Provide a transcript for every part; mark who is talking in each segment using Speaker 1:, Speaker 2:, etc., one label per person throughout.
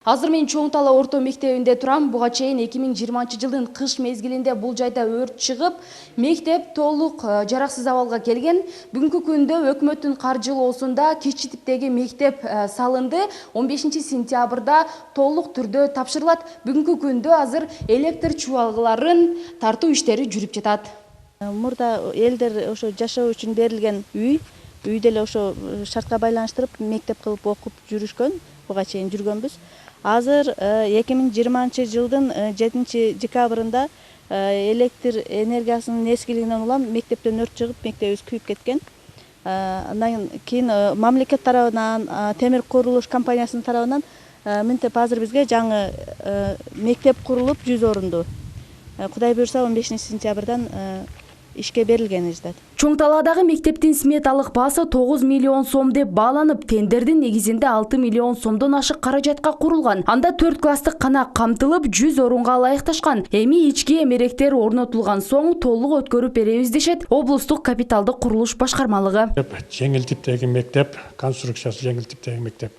Speaker 1: Азыр мен Чоң Тала орто мектебинде турам. Буга чейин 2020 жылдын кыш мезгилинде бул жайда өрт чыгып, мектеп толук жараксыз абалга келген. Бүгүнкү күндө өкмөттүн каржылоосунда кичи типтеги мектеп салынды. 15 сентябрда толук түрдө тапшырылат. Бүгүнкү күндө азыр электр чубалгыларын тартуу иштери жүрүп жатат.
Speaker 2: Мурда элдер ошо жашоо үчүн берилген үйдө эле ошо шартка байланыштырып мектеп кылып окуп жүрүшкөн. Буга чейин жүргөнбүз. Азыр 2020 жылдын 7-декабрында электр энергиясынын эскилигинен улам мектептен өрт чыгып, мектебибиз күйүп кеткен. Андан кийин мамлекет тарабынан, темир курулуш компаниясынын тарабынан мынтип азыр бизге жаңы мектеп курулуп 100 орунду. Кудай буйрса 15 сентябрдан ишке берилгени жатат.
Speaker 1: Чоң Таладагы мектептин сметалык баасы 9 миллион сом деп бааланып, тендердин негизинде 6 миллион сомдон ашык каражатка курулган. Анда 4 класстык гана камтылып, 100 орунга ылайыкташкан. Эми ички эмеректер орнотулган соң толук өткөрүп беребиз дешет облустук капиталдык курулуш башкармалыгы.
Speaker 3: Жеңил типтеги мектеп, конструкциясы жеңил типтеги мектеп.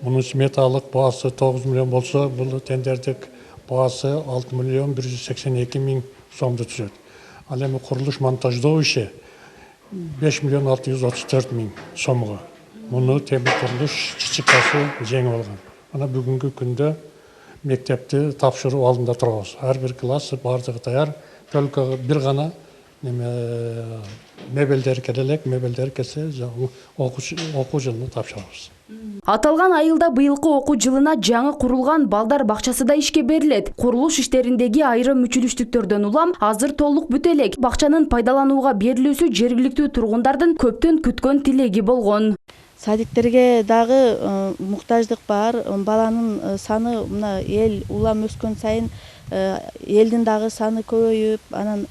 Speaker 3: Мунун сметалык баасы 9 миллион болсо, бул тендердик баасы 6 миллион 182 миң сомду түзөт. Ал эми курулуш монтаждоо иши 5 миллион 634 миң сомго. Муну темир курулуш ЧЧКсы жеңип алган. Ана бүгүнкү күндө мектепти тапшыруу алдында турабыз. Ар бир класс бардыгы даяр. Только бир гана мебелдер келелек, мебелдер келсе окуу жылын тапшырабыз.
Speaker 1: Аталган айылда быйылкы окуу жылына жаңы курулган балдар бакчасы да ишке берилет. Курулуш иштериндеги айрым мүчүлүштүктөрдөн улам азыр толук бүтө элек. Бакчанын пайдаланууга берилүүсү жергиликтүү тургундардын көптөн күткөн тилеги болгон.
Speaker 2: Садиктерге дагы муктаждык бар. Баланын саны мына эл улам өскөн сайын элдин дагы саны көбөйүп, анан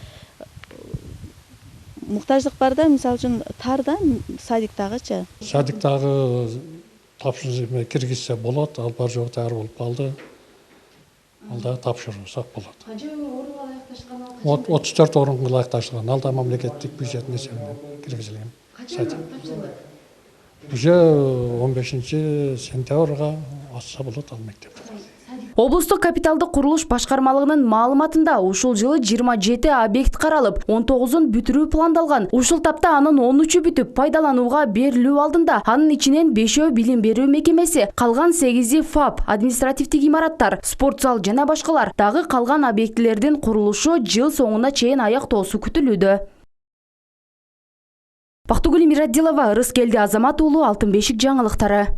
Speaker 2: муктаждык бар да, мисалы үчүн тар да садиктагычы.
Speaker 3: Садиктагы тапшырып киргизсе болот, ал бар жок тар болуп калды. Алда тапшырсак болот.
Speaker 1: Канча орунга ылайыкташкан?
Speaker 3: 34 орунга ылайыкташкан. Алда мамлекеттик бюджеттин эсебинен киргизилген.
Speaker 1: Качан тапшырылды?
Speaker 3: Уже 15 сентябрга ачса болот ал мектеп.
Speaker 1: Облустук капиталдык курулуш башкармалыгынын маалыматында ушул жылы 27 объект каралып, 19-ун бүтүрүү пландалган. Ушул тапта анын 13-ü бүтүп пайдаланууга берилүү алдында. Анын ичинен 5-өө билим берүү мекемеси, калган 8-и ФАП, административдик имараттар, спорт зал жана башкалар. Дагы калган объектилердин курулушу жыл соңуна чейин аяктоосу күтүлүүдө. Бактыгүл Мирадилова, Рыскелди Азамат уулу, Алтын бешик жаңылыктары.